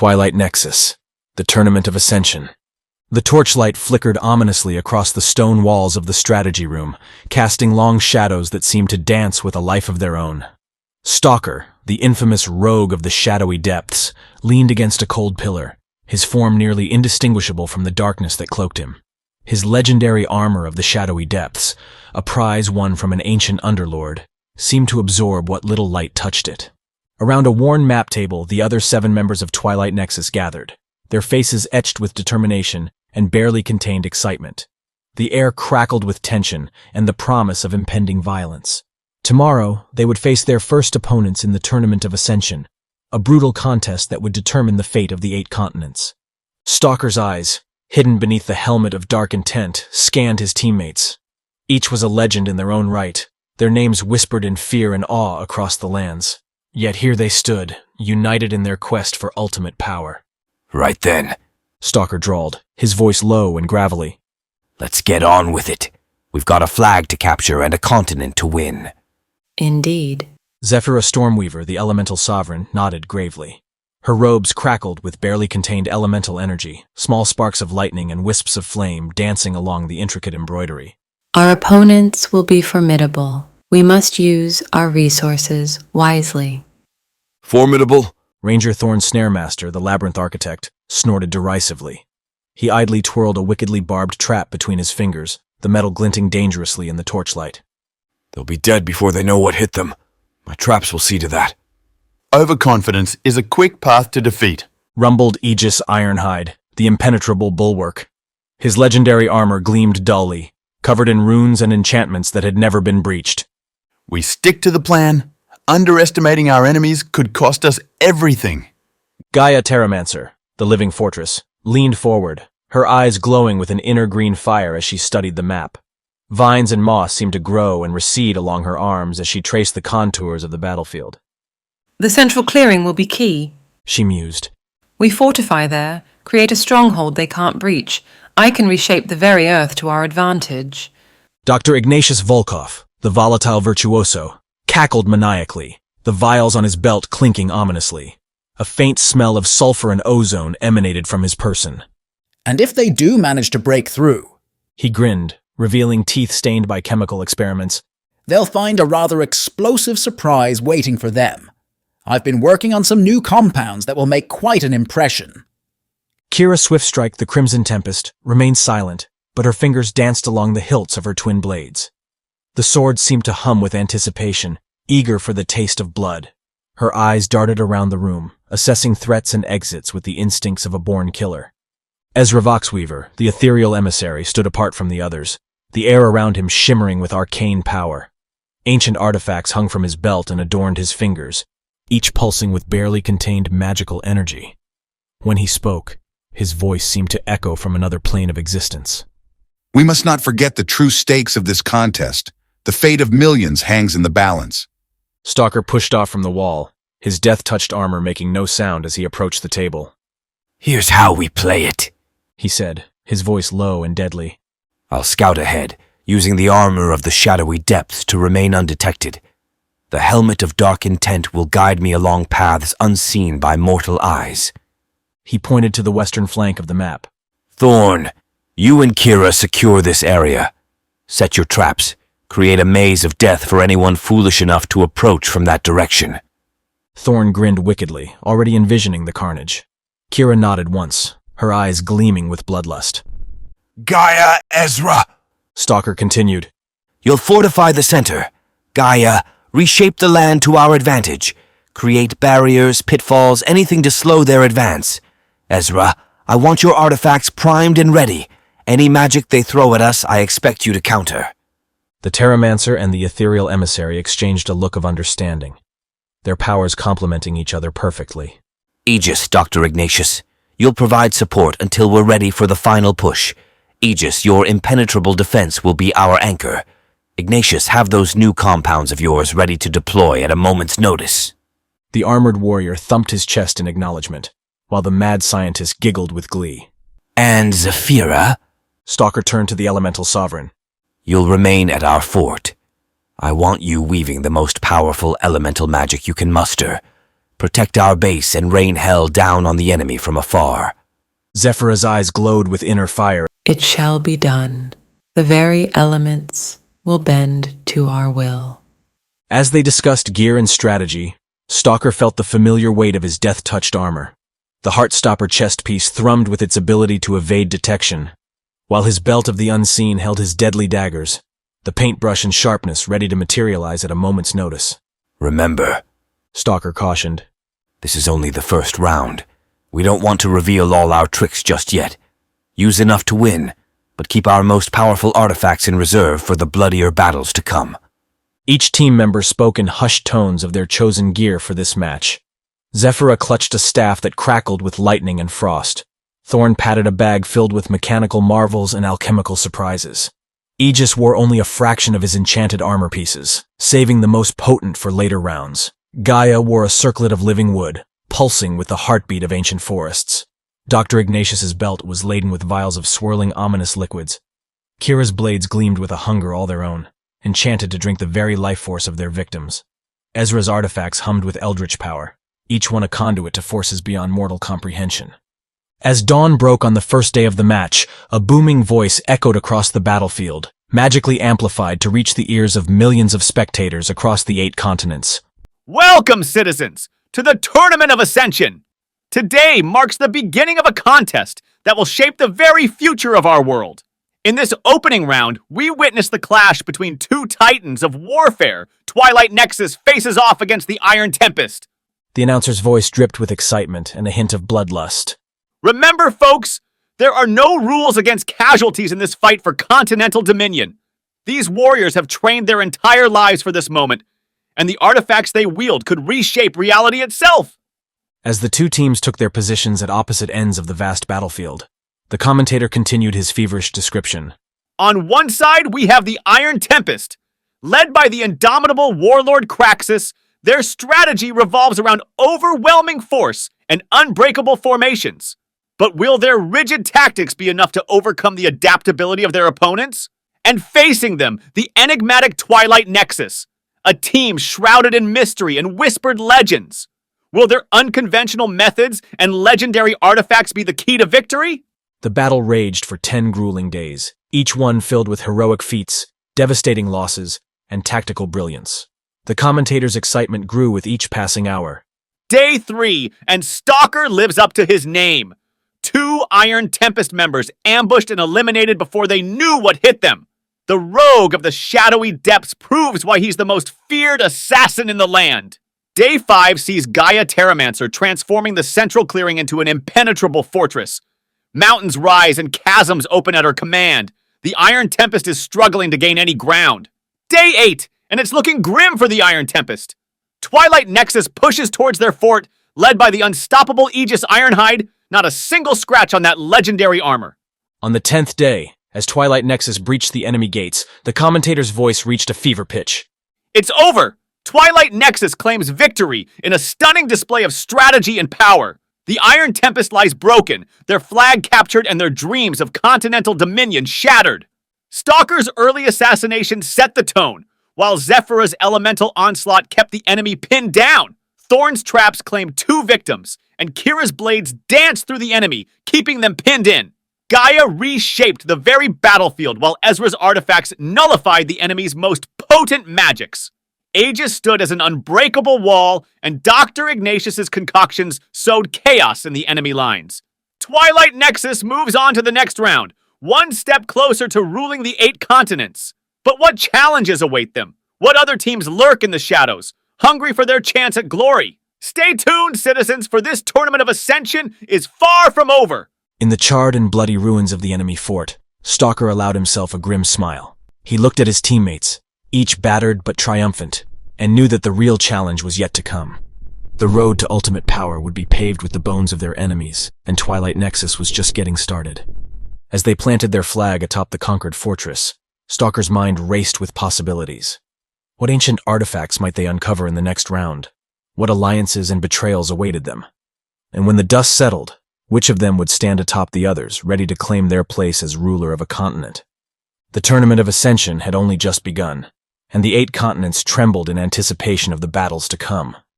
Twilight Nexus, the Tournament of Ascension. The torchlight flickered ominously across the stone walls of the strategy room, casting long shadows that seemed to dance with a life of their own. Stalker, the infamous rogue of the shadowy depths, leaned against a cold pillar, his form nearly indistinguishable from the darkness that cloaked him. His legendary armor of the shadowy depths, a prize won from an ancient underlord, seemed to absorb what little light touched it. Around a worn map table, the other 7 members of Twilight Nexus gathered, their faces etched with determination and barely contained excitement. The air crackled with tension and the promise of impending violence. Tomorrow, they would face their first opponents in the Tournament of Ascension, a brutal contest that would determine the fate of the 8 continents. Stalker's eyes, hidden beneath the helmet of dark intent, scanned his teammates. Each was a legend in their own right, their names whispered in fear and awe across the lands. Yet here they stood, united in their quest for ultimate power. "Right then," Stalker drawled, his voice low and gravelly. "Let's get on with it. We've got a flag to capture and a continent to win." Indeed. Zephyra Stormweaver, the elemental sovereign, nodded gravely. Her robes crackled with barely contained elemental energy, small sparks of lightning and wisps of flame dancing along the intricate embroidery. Our opponents will be formidable. We must use our resources wisely. "Formidable?" Ranger Thorne Snaremaster, the labyrinth architect, snorted derisively. He idly twirled a wickedly barbed trap between his fingers, the metal glinting dangerously in the torchlight. "They'll be dead before they know what hit them. My traps will see to that." Overconfidence is a quick path to defeat, Rumbled Aegis Ironhide, the impenetrable bulwark. His legendary armor gleamed dully, covered in runes and enchantments that had never been breached. We stick to the plan. Underestimating our enemies could cost us everything. Gaia Terramancer, the living fortress, leaned forward, her eyes glowing with an inner green fire as she studied the map. Vines and moss seemed to grow and recede along her arms as she traced the contours of the battlefield. "The central clearing will be key," She mused. "We fortify there, create a stronghold they can't breach. I can reshape the very earth to our advantage." Dr. Ignatius Volkov, the volatile virtuoso, cackled maniacally, the vials on his belt clinking ominously. A faint smell of sulfur and ozone emanated from his person. "And if they do manage to break through," He grinned, revealing teeth stained by chemical experiments. "they'll find a rather explosive surprise waiting for them. I've been working on some new compounds that will make quite an impression." Kira Swiftstrike, the Crimson Tempest, remained silent, but her fingers danced along the hilts of her twin blades. The sword seemed to hum with anticipation, eager for the taste of blood. Her eyes darted around the room, assessing threats and exits with the instincts of a born killer. Ezra Voxweaver, the ethereal emissary, stood apart from the others, the air around him shimmering with arcane power. Ancient artifacts hung from his belt and adorned his fingers, each pulsing with barely contained magical energy. When he spoke, his voice seemed to echo from another plane of existence. "We must not forget the true stakes of this contest. The fate of millions hangs in the balance." Stalker pushed off from the wall, his death-touched armor making no sound as he approached the table. "Here's how we play it," He said, his voice low and deadly. "I'll scout ahead, using the armor of the shadowy depths to remain undetected. The helmet of dark intent will guide me along paths unseen by mortal eyes." He pointed to the western flank of the map. "Thorne, you and Kira secure this area. Set your traps. Create a maze of death for anyone foolish enough to approach from that direction." Thorne grinned wickedly, already envisioning the carnage. Kira nodded once, her eyes gleaming with bloodlust. "Gaia, Ezra," Stalker continued. "You'll fortify the center. Gaia, reshape the land to our advantage. Create barriers, pitfalls, anything to slow their advance. Ezra, I want your artifacts primed and ready. Any magic they throw at us, I expect you to counter." The Terramancer and the ethereal emissary exchanged a look of understanding, their powers complementing each other perfectly. "Aegis, Dr. Ignatius. You'll provide support until we're ready for the final push. Aegis, your impenetrable defense will be our anchor. Ignatius, have those new compounds of yours ready to deploy at a moment's notice." The armored warrior thumped his chest in acknowledgement, while the mad scientist giggled with glee. "And Zephyra?" Stalker turned to the elemental sovereign. "You'll remain at our fort. I want you weaving the most powerful elemental magic you can muster. Protect our base and rain hell down on the enemy from afar. Zephyra's eyes glowed with inner fire. It shall be done. The very elements will bend to our will. As they discussed gear and strategy, Stalker felt the familiar weight of his death-touched armor. The Heartstopper chest piece thrummed with its ability to evade detection, while his belt of the unseen held his deadly daggers, the paintbrush and sharpness ready to materialize at a moment's notice. Remember, Stalker cautioned. this is only the first round. We don't want to reveal all our tricks just yet. Use enough to win, but keep our most powerful artifacts in reserve for the bloodier battles to come. Each team member spoke in hushed tones of their chosen gear for this match. Zephyra clutched a staff that crackled with lightning and frost. Thorne patted a bag filled with mechanical marvels and alchemical surprises. Aegis wore only a fraction of his enchanted armor pieces, saving the most potent for later rounds. Gaia wore a circlet of living wood, pulsing with the heartbeat of ancient forests. Dr. Ignatius's belt was laden with vials of swirling ominous liquids. Kira's blades gleamed with a hunger all their own, enchanted to drink the very life force of their victims. Ezra's artifacts hummed with eldritch power, each one a conduit to forces beyond mortal comprehension. As dawn broke on the first day of the match, a booming voice echoed across the battlefield, magically amplified to reach the ears of millions of spectators across the 8 continents. Welcome, citizens, to the Tournament of Ascension! Today marks the beginning of a contest that will shape the very future of our world. In this opening round, we witness the clash between 2 titans of warfare. Twilight Nexus faces off against the Iron Tempest. The announcer's voice dripped with excitement and a hint of bloodlust. Remember, folks, there are no rules against casualties in this fight for continental dominion. These warriors have trained their entire lives for this moment, and the artifacts they wield could reshape reality itself. As the 2 teams took their positions at opposite ends of the vast battlefield, the commentator continued his feverish description. On one side, we have the Iron Tempest. Led by the indomitable warlord Craxus, their strategy revolves around overwhelming force and unbreakable formations. But will their rigid tactics be enough to overcome the adaptability of their opponents? And facing them, the enigmatic Twilight Nexus, a team shrouded in mystery and whispered legends. Will their unconventional methods and legendary artifacts be the key to victory? The battle raged for 10 grueling days, each one filled with heroic feats, devastating losses, and tactical brilliance. The commentator's excitement grew with each passing hour. Day 3, and Stalker lives up to his name. 2 Iron Tempest members ambushed and eliminated before they knew what hit them. The rogue of the shadowy depths proves why he's the most feared assassin in the land. Day 5 sees Gaia Terramancer transforming the central clearing into an impenetrable fortress. Mountains rise and chasms open at her command. The Iron Tempest is struggling to gain any ground. Day 8, and it's looking grim for the Iron Tempest. Twilight Nexus pushes towards their fort, led by the unstoppable Aegis Ironhide, not a single scratch on that legendary armor. On the 10th day, as Twilight Nexus breached the enemy gates, the commentator's voice reached a fever pitch. It's over! Twilight Nexus claims victory in a stunning display of strategy and power. The Iron Tempest lies broken, their flag captured and their dreams of continental dominion shattered. Stalker's early assassination set the tone, while Zephyra's elemental onslaught kept the enemy pinned down. Thorne's traps claimed 2 victims, and Kira's blades danced through the enemy, keeping them pinned in. Gaia reshaped the very battlefield, while Ezra's artifacts nullified the enemy's most potent magics. Aegis stood as an unbreakable wall, and Dr. Ignatius's concoctions sowed chaos in the enemy lines. Twilight Nexus moves on to the next round, one step closer to ruling the 8 continents. But what challenges await them? What other teams lurk in the shadows, hungry for their chance at glory? Stay tuned, citizens, for this Tournament of Ascension is far from over. In the charred and bloody ruins of the enemy fort, Stalker allowed himself a grim smile. He looked at his teammates, each battered but triumphant, and knew that the real challenge was yet to come. The road to ultimate power would be paved with the bones of their enemies, and Twilight Nexus was just getting started. As they planted their flag atop the conquered fortress, Stalker's mind raced with possibilities. What ancient artifacts might they uncover in the next round? What alliances and betrayals awaited them? And when the dust settled, which of them would stand atop the others, ready to claim their place as ruler of a continent? The Tournament of Ascension had only just begun, and the 8 continents trembled in anticipation of the battles to come.